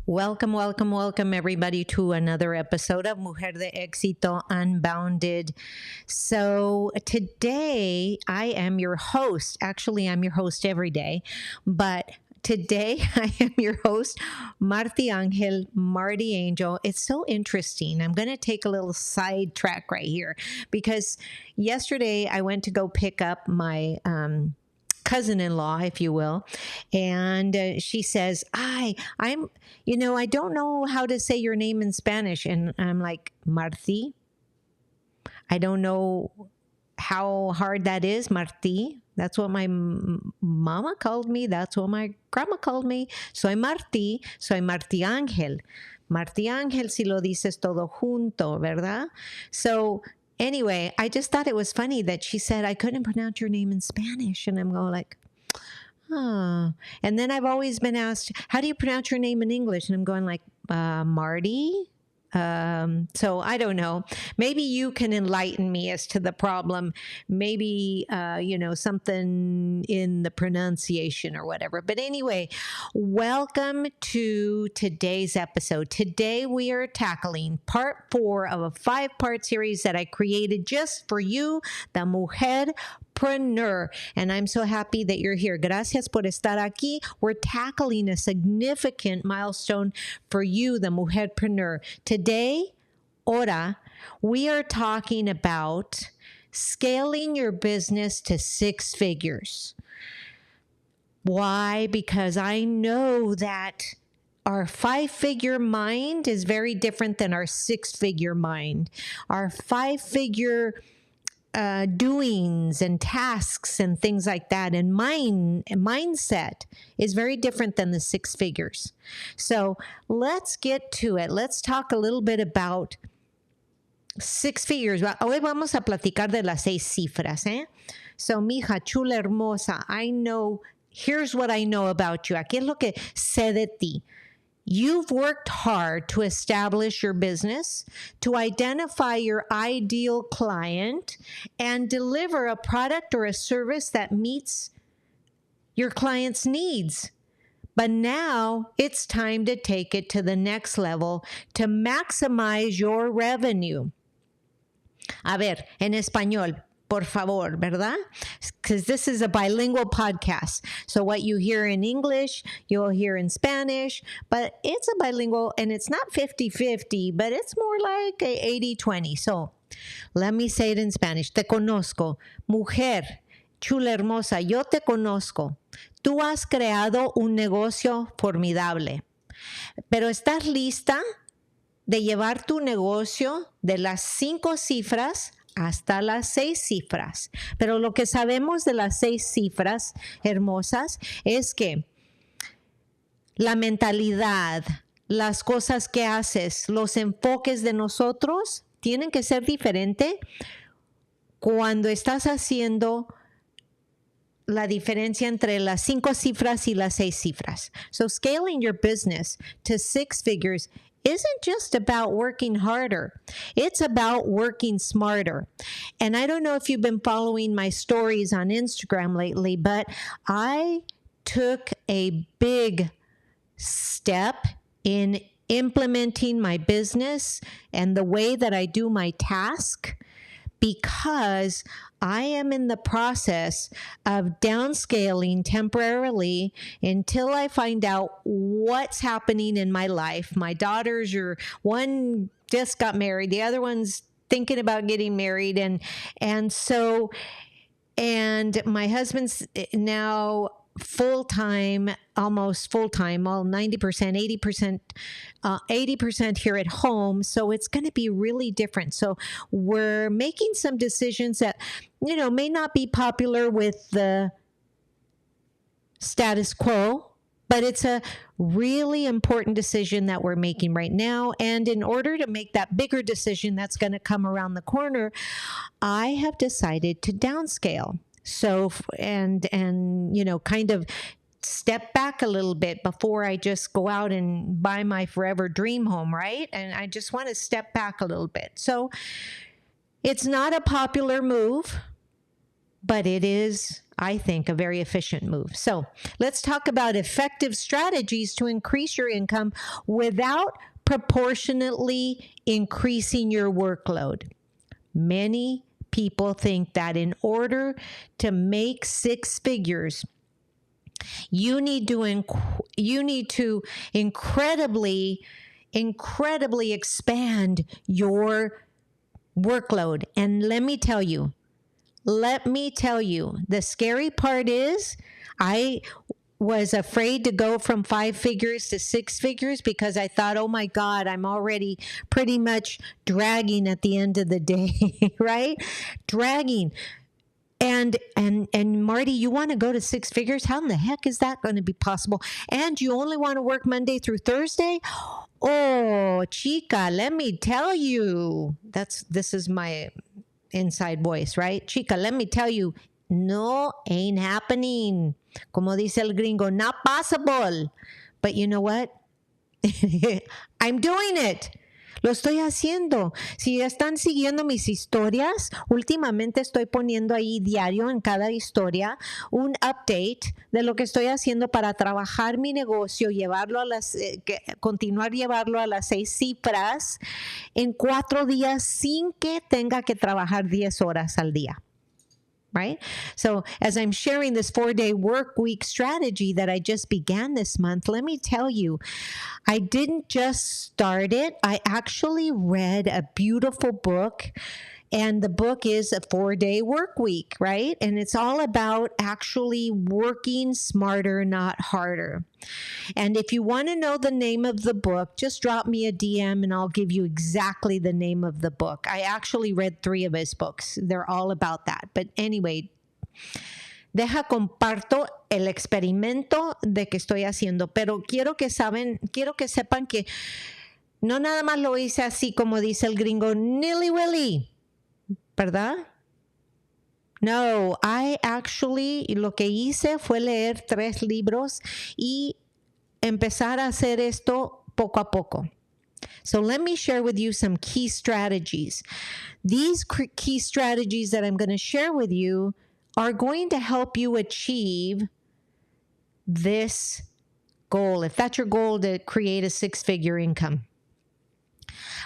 Welcome, welcome, welcome, everybody, to another episode of Mujer de Éxito Unbounded. So, today I am your host. Actually, I'm your host every day, but today I am your host, Marti Angel, Marty Angel. It's so interesting. I'm going to take a little sidetrack right here because yesterday I went to go pick up my, cousin-in-law, if you will, and she says, I don't know how to say your name in Spanish," and I'm like, "Marti." I don't know how hard that is, Marti. That's what my mama called me. That's what my grandma called me. Soy Marti. Soy Marti Ángel. Marti Ángel, si lo dices todo junto, ¿verdad? So anyway, I just thought it was funny that she said I couldn't pronounce your name in Spanish, and I'm going like, oh. And then I've always been asked, how do you pronounce your name in English? And I'm going like, Marty. So I don't know. Maybe you can enlighten me as to the problem. Maybe, something in the pronunciation or whatever. But anyway, welcome to today's episode. Today we are tackling part 4 of a 5-part series that I created just for you, the MujerPreneur. And I'm so happy that you're here. Gracias por estar aquí. We're tackling a significant milestone for you, the MujerPreneur. Today, ahora, we are talking about scaling your business to 6 figures. Why? Because I know that our 5-figure mind is very different than our 6-figure mind. Our 5-figure doings and tasks and things like that and mindset is very different than the 6 figures. So let's get to it. Let's talk a little bit about 6 figures. Hoy vamos a platicar de las 6 cifras, ¿eh? So, mija, chula, hermosa, here's what I know about you. Aquí es lo que sé de ti. You've worked hard to establish your business, to identify your ideal client, and deliver a product or a service that meets your client's needs. But now it's time to take it to the next level to maximize your revenue. A ver, en español, por favor, ¿verdad? Because this is a bilingual podcast. So what you hear in English, you'll hear in Spanish, but it's a bilingual and it's not 50-50, but it's more like 80-20. So let me say it in Spanish. Te conozco. Mujer, chula, hermosa, yo te conozco. Tú has creado un negocio formidable, pero ¿estás lista de llevar tu negocio de las 5 cifras hasta las 6 cifras? Pero lo que sabemos de las 6 cifras hermosas es que la mentalidad, las cosas que haces, los enfoques de nosotros tienen que ser diferentes cuando estás haciendo la diferencia entre las 5 cifras y las 6 cifras. So scaling your business to 6 figures isn't just about working harder. It's about working smarter. And I don't know if you've been following my stories on Instagram lately, but I took a big step in implementing my business and the way that I do my task because I am in the process of downscaling temporarily until I find out what's happening in my life. My daughters one just got married, the other one's thinking about getting married, and my husband's now full-time, almost full-time, all 90%, 80% here at home. So it's going to be really different. So we're making some decisions that, may not be popular with the status quo, but it's a really important decision that we're making right now. And in order to make that bigger decision that's going to come around the corner, I have decided to downscale. So, and kind of step back a little bit before I just go out and buy my forever dream home, right? And I just want to step back a little bit. So it's not a popular move, but it is I think, a very efficient move. So let's talk about effective strategies to increase your income without proportionately increasing your workload. Many people think that in order to make six figures, you need to incredibly expand your workload. And let me tell you, the scary part is I was afraid to go from 5 figures to 6 figures because I thought, oh my God, I'm already pretty much dragging at the end of the day, right? Dragging. And Marty, you want to go to 6 figures? How in the heck is that going to be possible? And you only want to work Monday through Thursday? Oh, chica, let me tell you. This is my inside voice, right? Chica, let me tell you, no, ain't happening. Como dice el gringo, not possible. But you know what? I'm doing it. Lo estoy haciendo. Si están siguiendo mis historias, últimamente estoy poniendo ahí diario en cada historia un update de lo que estoy haciendo para trabajar mi negocio, continuar llevarlo a las 6 cifras en 4 días sin que tenga que trabajar 10 horas al día. Right? So as I'm sharing this 4-day work week strategy that I just began this month, let me tell you, I didn't just start it. I actually read a beautiful book. And the book is a 4-day work week, right? And it's all about actually working smarter, not harder. And if you want to know the name of the book, just drop me a DM and I'll give you exactly the name of the book. I actually read 3 of his books. They're all about that. But anyway, comparto el experimento de que estoy haciendo, pero quiero que sepan que no nada más lo hice así como dice el gringo, nilly-willy. ¿Verdad? No, lo que hice fue leer 3 libros y empezar a hacer esto poco a poco. So let me share with you some key strategies. These key strategies that I'm going to share with you are going to help you achieve this goal. If that's your goal, to create a 6-figure income.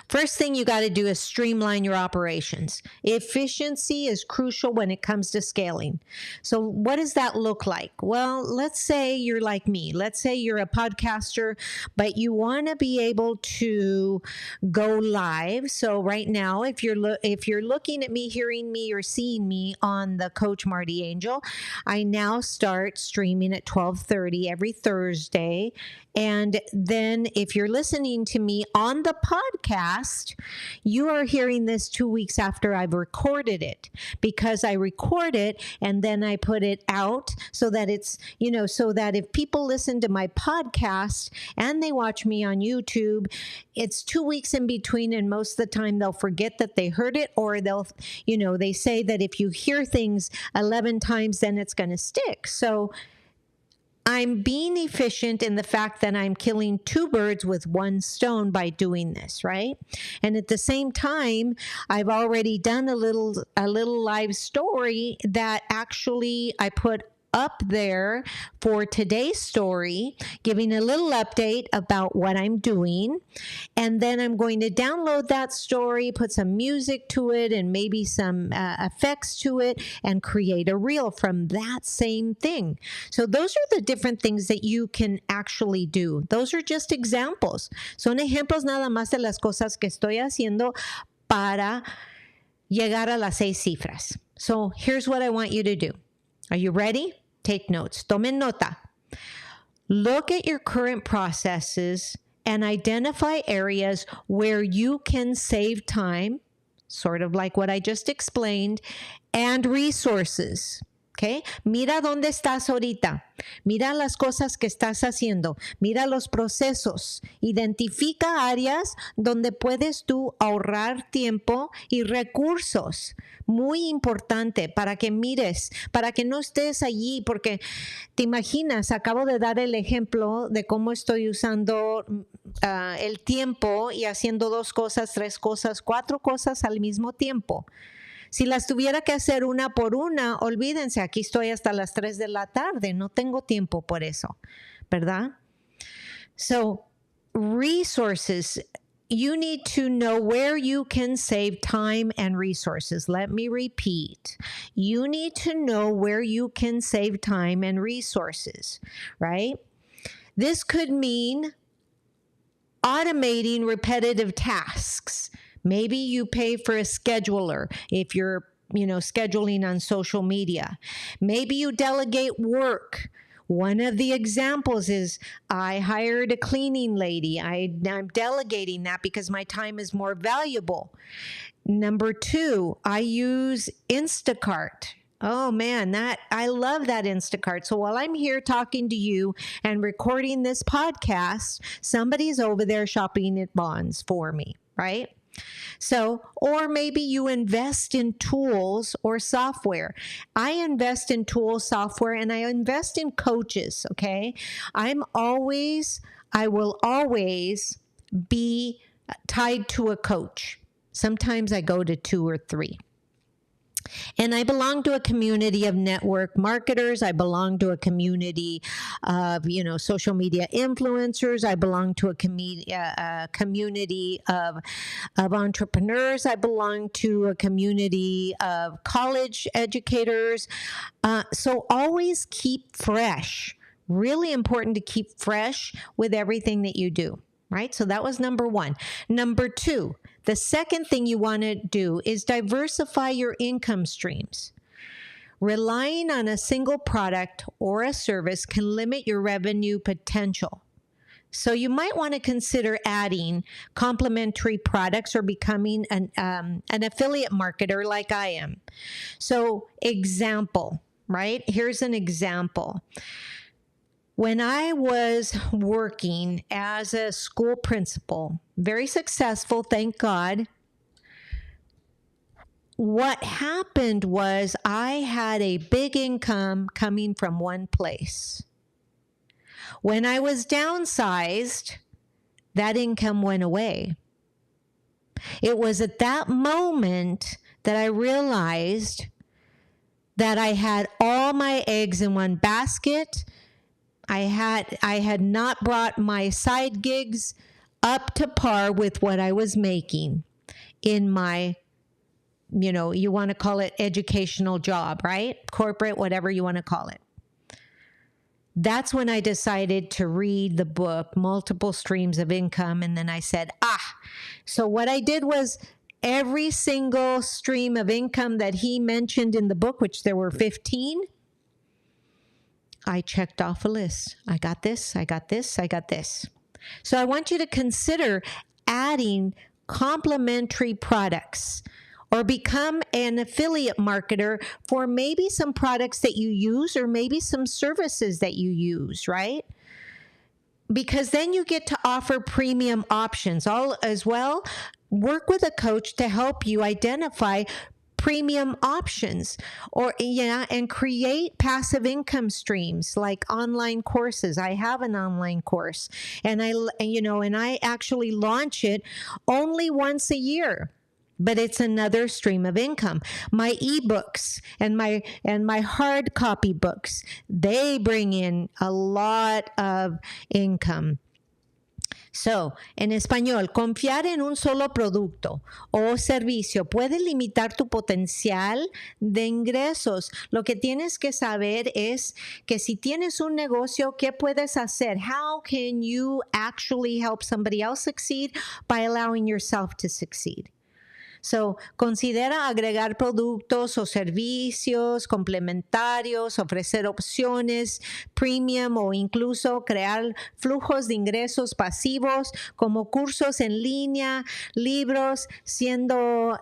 First thing you got to do is streamline your operations. Efficiency is crucial when it comes to scaling. So what does that look like? Well, let's say you're like me. Let's say you're a podcaster, but you want to be able to go live. So right now, if you're looking at me, hearing me, or seeing me on the Coach Marty Angel, I now start streaming at 12:30 every Thursday. And then if you're listening to me on the podcast, you are hearing this 2 weeks after I've recorded it, because I record it and then I put it out so that it's, so that if people listen to my podcast and they watch me on YouTube, it's 2 weeks in between, and most of the time they'll forget that they heard it, or they say that if you hear things 11 times, then it's going to stick. So I'm being efficient in the fact that I'm killing 2 birds with 1 stone by doing this, right? And at the same time, I've already done a little live story that actually I put up there for today's story, giving a little update about what I'm doing. And then I'm going to download that story, put some music to it and maybe some effects to it, and create a reel from that same thing. So those are the different things that you can actually do. Those are just examples. Son ejemplos nada más de las cosas que estoy haciendo para llegar a las 6 cifras. So here's what I want you to do. Are you ready? Take notes. Tomen nota. Look at your current processes and identify areas where you can save time, sort of like what I just explained, and resources. Okay? Mira dónde estás ahorita. Mira las cosas que estás haciendo. Mira los procesos. Identifica áreas donde puedes tú ahorrar tiempo y recursos. Muy importante para que mires, para que no estés allí, porque te imaginas, acabo de dar el ejemplo de cómo estoy usando el tiempo y haciendo 2 cosas, 3 cosas, 4 cosas al mismo tiempo. Si las tuviera que hacer una por una, olvídense, aquí estoy hasta las 3 de la tarde, no tengo tiempo por eso, ¿verdad? So, resources, you need to know where you can save time and resources. Let me repeat. You need to know where you can save time and resources, right? This could mean automating repetitive tasks. Maybe you pay for a scheduler if you're, scheduling on social media. Maybe you delegate work. One of the examples is I hired a cleaning lady. I'm delegating that because my time is more valuable. Number 2, I use Instacart. Oh man, I love that Instacart. So while I'm here talking to you and recording this podcast, somebody's over there shopping at Bonds for me, right? So, or maybe you invest in tools or software. I invest in tools, software, and I invest in coaches, okay? I will always be tied to a coach. Sometimes I go to 2 or 3. And I belong to a community of network marketers. I belong to a community of, social media influencers. I belong to a community of entrepreneurs. I belong to a community of college educators. So always keep fresh. Really important to keep fresh with everything that you do, right? So that was number 1. Number 2, the second thing you want to do is diversify your income streams. Relying on a single product or a service can limit your revenue potential. So you might want to consider adding complementary products or becoming an affiliate marketer like I am. So example, right? Here's an example. When I was working as a school principal, very successful, thank God, what happened was I had a big income coming from one place. When I was downsized, that income went away. It was at that moment that I realized that I had all my eggs in one basket. I had not brought my side gigs up to par with what I was making in my, you want to call it educational job, right? Corporate, whatever you want to call it. That's when I decided to read the book, Multiple Streams of Income. And then I said, so what I did was every single stream of income that he mentioned in the book, which there were 15, I checked off a list. I got this, I got this, I got this. So I want you to consider adding complementary products or become an affiliate marketer for maybe some products that you use or maybe some services that you use, right? Because then you get to offer premium options all as well. Work with a coach to help you identify premium options and create passive income streams like online courses. I have an online course and I actually launch it only once a year. But it's another stream of income. My ebooks and my hard copy books, they bring in a lot of income. So, en español, confiar en un solo producto o servicio puede limitar tu potencial de ingresos. Lo que tienes que saber es que si tienes un negocio, ¿qué puedes hacer? How can you actually help somebody else succeed by allowing yourself to succeed? So, considera agregar productos o servicios complementarios, ofrecer opciones premium o incluso crear flujos de ingresos pasivos como cursos en línea, libros, siendo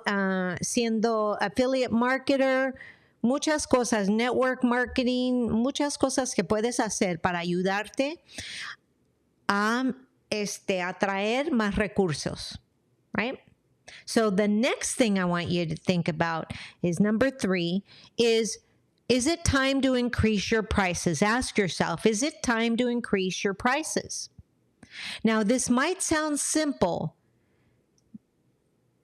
affiliate marketer, muchas cosas, network marketing, muchas cosas que puedes hacer para ayudarte a atraer más recursos, right? So the next thing I want you to think about is number 3 is it time to increase your prices? Ask yourself, is it time to increase your prices? Now, this might sound simple,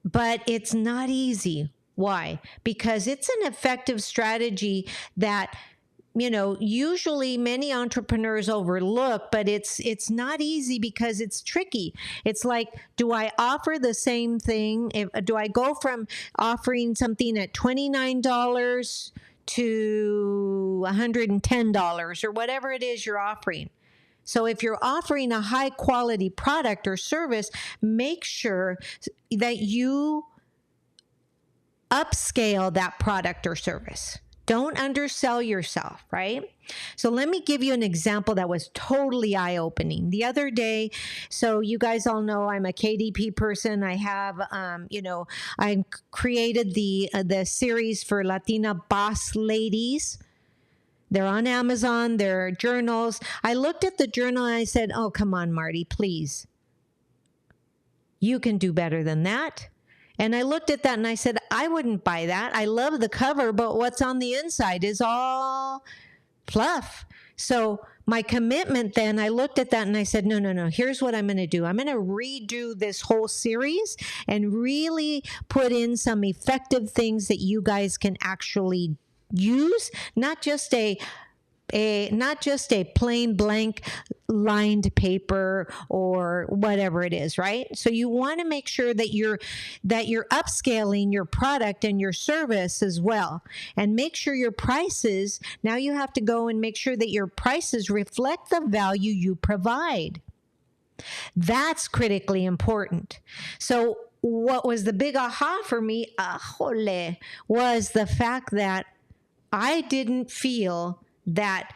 but it's not easy. Why? Because it's an effective strategy that, usually many entrepreneurs overlook, but it's not easy because it's tricky. It's like, do I offer the same thing? Do I go from offering something at $29 to $110 or whatever it is you're offering? So if you're offering a high quality product or service, make sure that you upscale that product or service. Don't undersell yourself, right? So let me give you an example that was totally eye-opening. The other day, so you guys all know I'm a KDP person. I have, I created the series for Latina Boss Ladies. They're on Amazon. They're journals. I looked at the journal and I said, oh, come on, Marty, please. You can do better than that. And I looked at that and I said, I wouldn't buy that. I love the cover, but what's on the inside is all fluff. So my commitment then, I looked at that and I said, no. Here's what I'm going to do. I'm going to redo this whole series and really put in some effective things that you guys can actually use, not just a plain blank lined paper or whatever it is, right? So you want to make sure that you're upscaling your product and your service as well. And make sure your prices, now you have to go and make sure that your prices reflect the value you provide. That's critically important. So what was the big aha for me, was the fact that I didn't feel that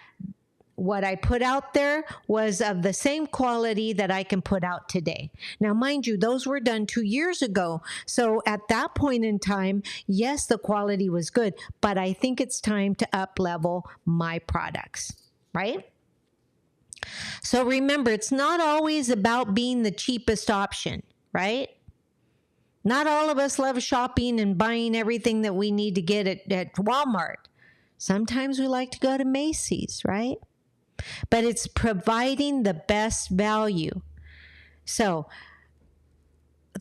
what I put out there was of the same quality that I can put out today. Now, mind you, those were done 2 years ago. So at that point in time, yes, the quality was good, but I think it's time to up level my products, right? So remember, it's not always about being the cheapest option, right? Not all of us love shopping and buying everything that we need to get at Walmart. Sometimes we like to go to Macy's, right? But it's providing the best value. So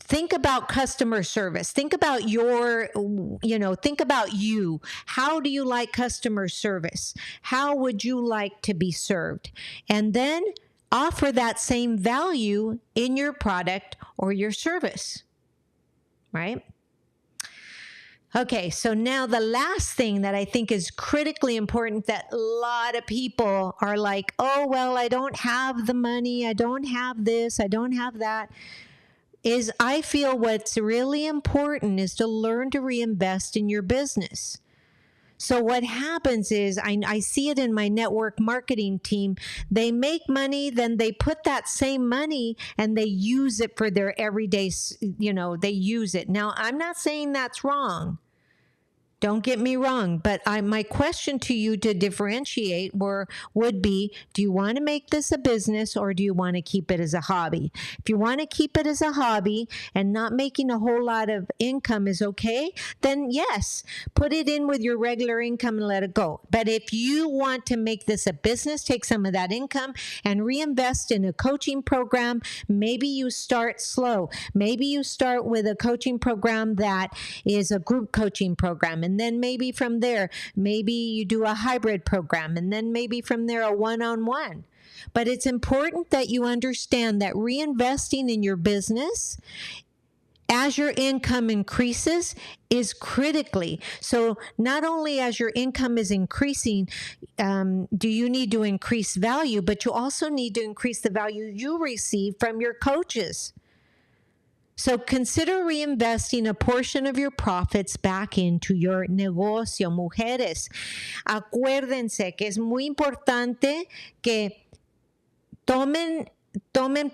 think about customer service. Think about think about you. How do you like customer service? How would you like to be served? And then offer that same value in your product or your service, right? Okay, so now the last thing that I think is critically important that a lot of people are like, oh, well, I don't have the money, I don't have this, I don't have that, is I feel what's really important is to learn to reinvest in your business. So what happens is, I see it in my network marketing team, they make money, then they put that same money and they use it for their everyday, they use it. Now, I'm not saying that's wrong. Don't get me wrong, but my question to you to differentiate would be, do you want to make this a business or do you want to keep it as a hobby? If you want to keep it as a hobby and not making a whole lot of income is okay, then yes, put it in with your regular income and let it go. But if you want to make this a business, take some of that income and reinvest in a coaching program. Maybe you start slow. Maybe you start with a coaching program that is a group coaching program. And then maybe from there, maybe you do a hybrid program, and then maybe from there a one-on-one. But it's important that you understand that reinvesting in your business as your income increases is critically. So not only as your income is increasing, do you need to increase value, but you also need to increase the value you receive from your coaches. So consider reinvesting a portion of your profits back into your negocio, mujeres. Acuérdense que es muy importante que tomen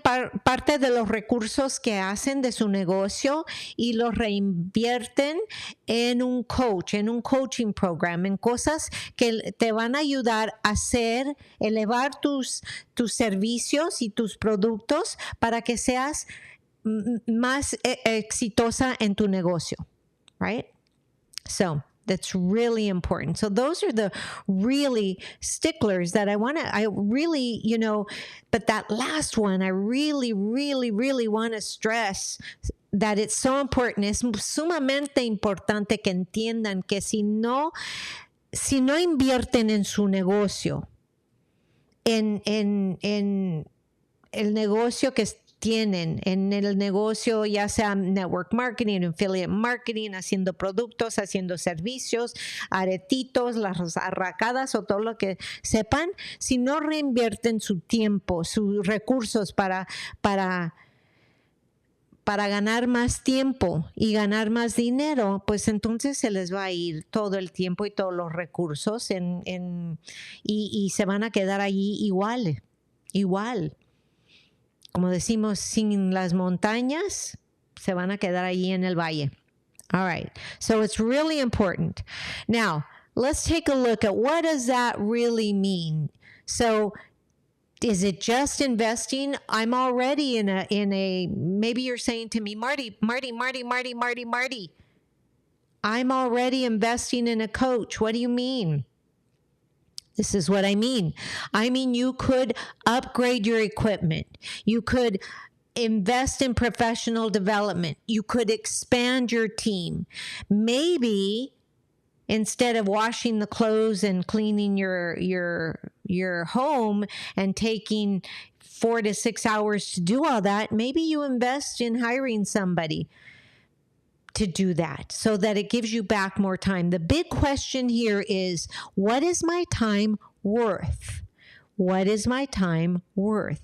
parte de los recursos que hacen de su negocio y los reinvierten en un coach, en un coaching program, en cosas que te van a ayudar a elevar tus servicios y tus productos para que seas más exitosa en tu negocio, right? So that's really important. So those are the really sticklers that I really, but that last one, I really, really, really want to stress that it's so important. Es sumamente importante que entiendan que si no invierten en su negocio, en el negocio que tienen, en el negocio, ya sea network marketing, affiliate marketing, haciendo productos, haciendo servicios, aretitos, las arracadas o todo lo que sepan, si no reinvierten su tiempo, sus recursos para ganar más tiempo y ganar más dinero, pues entonces se les va a ir todo el tiempo y todos los recursos y se van a quedar allí igual. Como decimos, sin las montañas, se van a quedar allí en el valle. All right, so it's really important. Now, let's take a look at what does that really mean. So, is it just investing? I'm already in a, maybe you're saying to me, Marty, I'm already investing in a coach. What do you mean? This is what I mean. I mean, you could upgrade your equipment. You could invest in professional development. You could expand your team. Maybe instead of washing the clothes and cleaning your home and taking 4 to 6 hours to do all that, maybe you invest in hiring somebody to do that so that it gives you back more time. The big question here is, what is my time worth? What is my time worth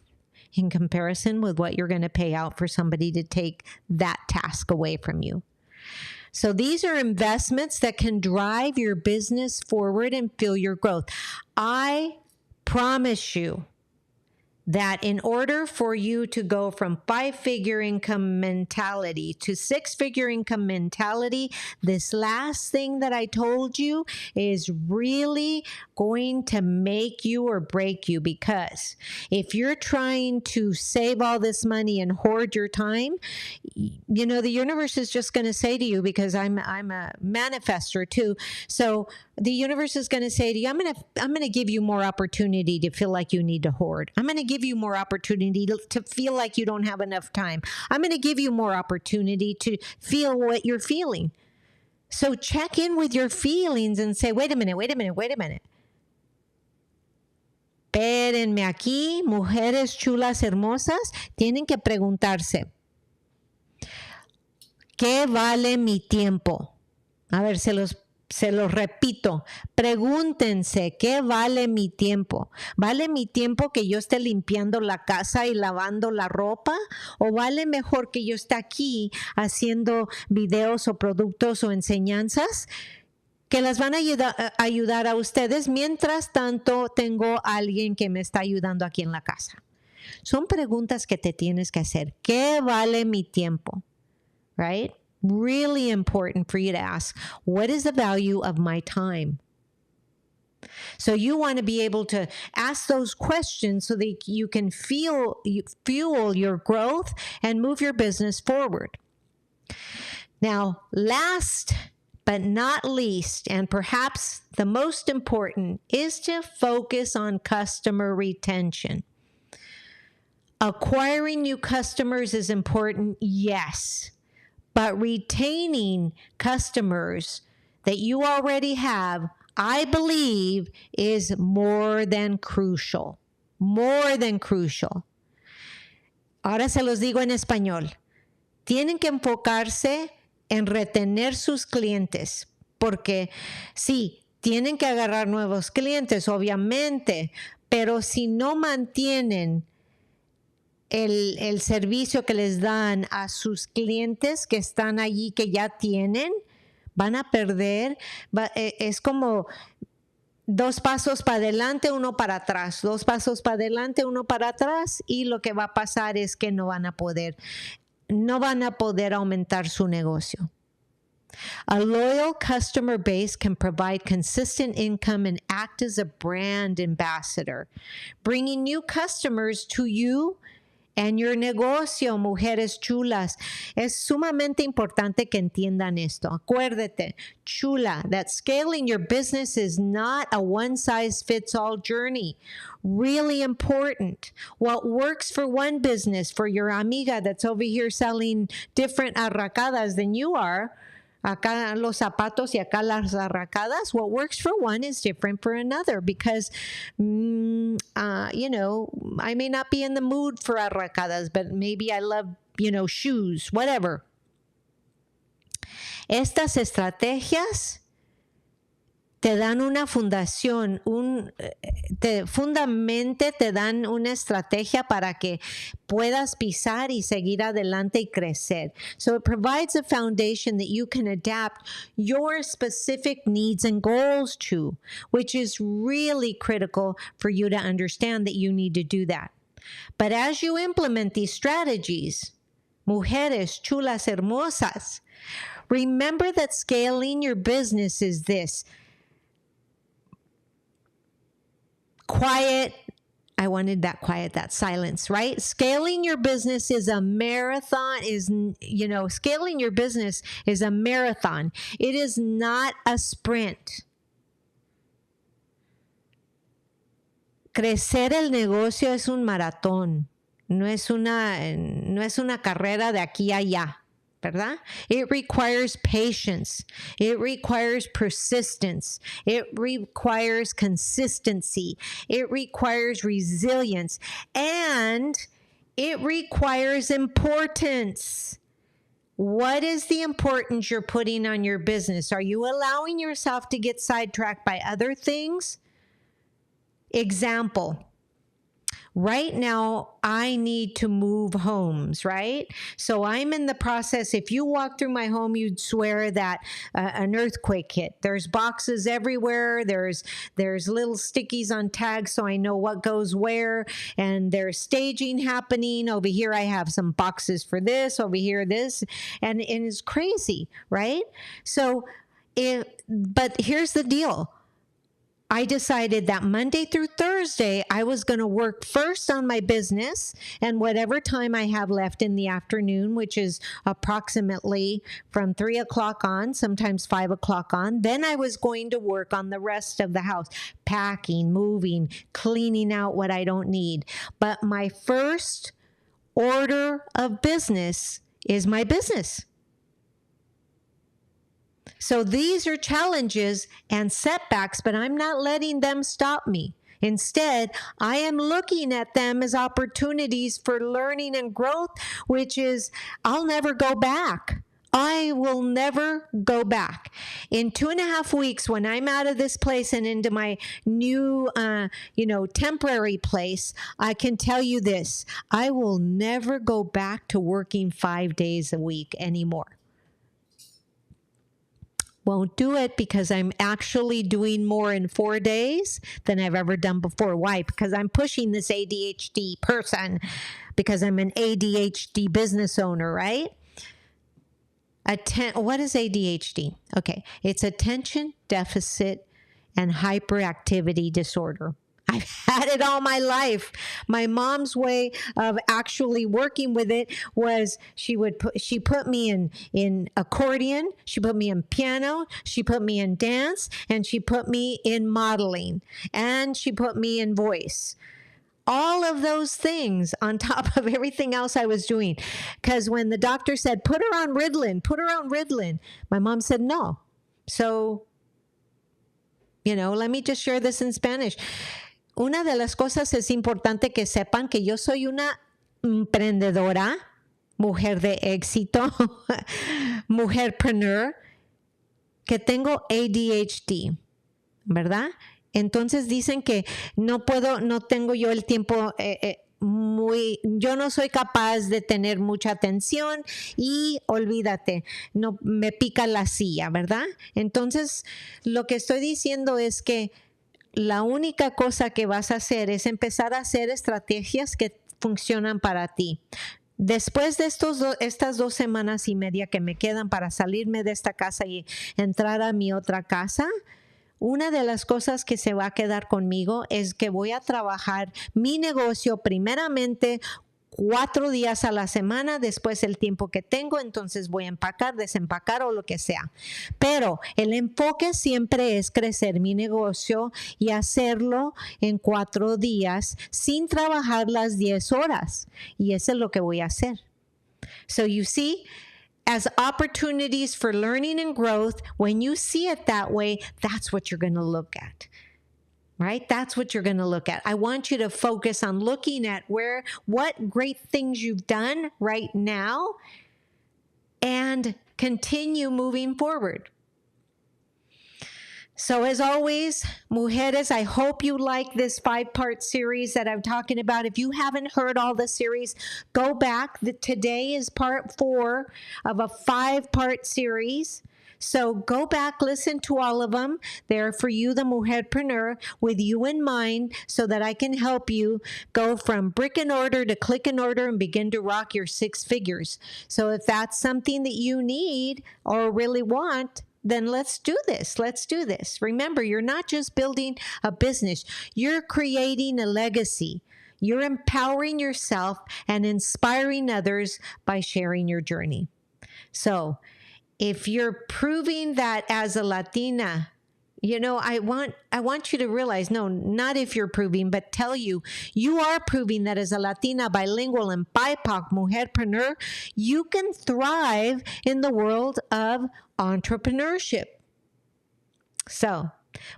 in comparison with what you're going to pay out for somebody to take that task away from you? So these are investments that can drive your business forward and fuel your growth. I promise you that in order for you to go from 5-figure income mentality to 6-figure income mentality, this last thing that I told you is really going to make you or break you, because if you're trying to save all this money and hoard your time, you know, the universe is just going to say to you, because I'm a manifestor too. So the universe is going to say to you, I'm going to give you more opportunity to feel like you need to hoard. I'm going to give you more opportunity to feel like you don't have enough time. I'm going to give you more opportunity to feel what you're feeling. So check in with your feelings and say, wait a minute. Espérenme aquí, mujeres chulas, hermosas, tienen que preguntarse, ¿qué vale mi tiempo? A ver, se los repito, pregúntense, ¿qué vale mi tiempo? ¿Vale mi tiempo que yo esté limpiando la casa y lavando la ropa? ¿O vale mejor que yo esté aquí haciendo videos o productos o enseñanzas que las van a ayudar a ustedes? Mientras tanto, tengo a alguien que me está ayudando aquí en la casa. Son preguntas que te tienes que hacer. ¿Qué vale mi tiempo? Right? Really important for you to ask, what is the value of my time? So you want to be able to ask those questions so that you can fuel your growth and move your business forward. Now, last but not least, and perhaps the most important, is to focus on customer retention. Acquiring new customers is important, yes. But retaining customers that you already have, I believe, is more than crucial. More than crucial. Ahora se los digo en español. Tienen que enfocarse en retener sus clientes, porque sí, tienen que agarrar nuevos clientes, obviamente, pero si no mantienen el servicio que les dan a sus clientes que están allí, que ya tienen, van a perder. Es como 2 pasos para adelante, 1 para atrás, 2 pasos para adelante, 1 para atrás, y lo que va a pasar es que no van a poder aumentar su negocio. A loyal customer base can provide consistent income and act as a brand ambassador, bringing new customers to you and your negocio, mujeres chulas. Es sumamente importante que entiendan esto. Acuérdate, chula, that scaling your business is not a one-size-fits-all journey. Really important. What works for one business, for your amiga that's over here selling different arracadas than you are, acá los zapatos y acá las arracadas, what works for one is different for another because, you know, I may not be in the mood for arracadas, but maybe I love, you know, shoes, whatever. Estas estrategias te dan una fundación, fundamente te dan una estrategia para que puedas pisar y seguir adelante y crecer. So it provides a foundation that you can adapt your specific needs and goals to, which is really critical for you to understand that you need to do that. But as you implement these strategies, mujeres chulas hermosas, remember that scaling your business is this. Quiet. I wanted that quiet, that silence, right? Scaling your business is a marathon, scaling your business is a marathon. It is not a sprint. Crecer el negocio es un maratón. No es una carrera de aquí a allá. ¿Verdad? It requires patience. It requires persistence. It requires consistency. It requires resilience. And it requires importance. What is the importance you're putting on your business? Are you allowing yourself to get sidetracked by other things? Example. Right now, I need to move homes, right? So I'm in the process. If you walk through my home, you'd swear that an earthquake hit. There's boxes everywhere. There's little stickies on tags so I know what goes where. And there's staging happening. Over here, I have some boxes for this. Over here, this. And it's crazy, right? So, but here's the deal. I decided that Monday through Thursday, I was going to work first on my business and whatever time I have left in the afternoon, which is approximately from 3 o'clock on, sometimes 5 o'clock on, then I was going to work on the rest of the house, packing, moving, cleaning out what I don't need. But my first order of business is my business. So these are challenges and setbacks, but I'm not letting them stop me. Instead, I am looking at them as opportunities for learning and growth, which is I'll never go back. I will never go back. In 2.5 weeks, when I'm out of this place and into my new, temporary place, I can tell you this. I will never go back to working 5 days a week anymore. Won't do it because I'm actually doing more in 4 days than I've ever done before. Why? Because I'm pushing this ADHD person, because I'm an ADHD business owner, right? What is ADHD? Okay, it's attention deficit and hyperactivity disorder. I've had it all my life. My mom's way of actually working with it was she put me in accordion, she put me in piano, she put me in dance, and she put me in modeling, and she put me in voice. All of those things on top of everything else I was doing. Because when the doctor said, put her on Ritalin, my mom said no. So, let me just share this in Spanish. Una de las cosas es importante que sepan que yo soy una emprendedora, mujer de éxito, MujerPreneur, que tengo ADHD, ¿verdad? Entonces dicen que no tengo yo el tiempo yo no soy capaz de tener mucha atención y olvídate, no me pica la silla, ¿verdad? Entonces, lo que estoy diciendo es que la única cosa que vas a hacer es empezar a hacer estrategias que funcionan para ti. Después de estas 2 semanas y media que me quedan para salirme de esta casa y entrar a mi otra casa, una de las cosas que se va a quedar conmigo es que voy a trabajar mi negocio primeramente 4 días a la semana, después el tiempo que tengo, entonces voy a empacar, desempacar o lo que sea. Pero el enfoque siempre es crecer mi negocio y hacerlo en 4 días sin trabajar las 10 horas. Y eso es lo que voy a hacer. So you see, as opportunities for learning and growth, when you see it that way, that's what you're going to look at. Right? That's what you're going to look at. I want you to focus on looking at what great things you've done right now and continue moving forward. So as always, mujeres, I hope you like this 5-part series that I'm talking about. If you haven't heard all the series, go back. Today is part 4 of a 5-part series. So go back, listen to all of them. They're for you, the MujerPreneur, with you in mind so that I can help you go from brick and mortar to click and order and begin to rock your 6 figures. So if that's something that you need or really want, then let's do this. Let's do this. Remember, you're not just building a business. You're creating a legacy. You're empowering yourself and inspiring others by sharing your journey. So if you're proving that as a Latina, you know, I want you to realize, no, not if you're proving, but tell you are proving that as a Latina, bilingual, and BIPOC mujerpreneur, you can thrive in the world of entrepreneurship. So,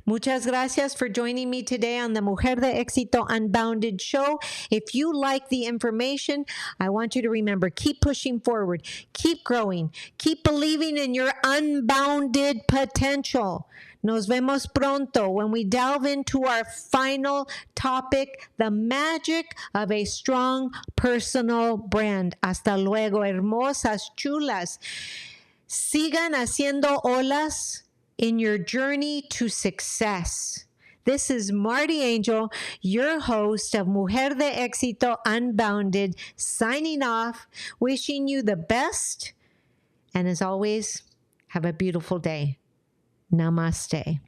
muchas gracias for joining me today on the Mujer de Éxito Unbounded show. If you like the information, I want you to remember, keep pushing forward, keep growing, keep believing in your unbounded potential. Nos vemos pronto when we delve into our final topic, the magic of a strong personal brand. Hasta luego, hermosas, chulas. Sigan haciendo olas in your journey to success. This is Marty Angel, your host of Mujer de Éxito Unbounded, signing off, wishing you the best. And as always, have a beautiful day. Namaste.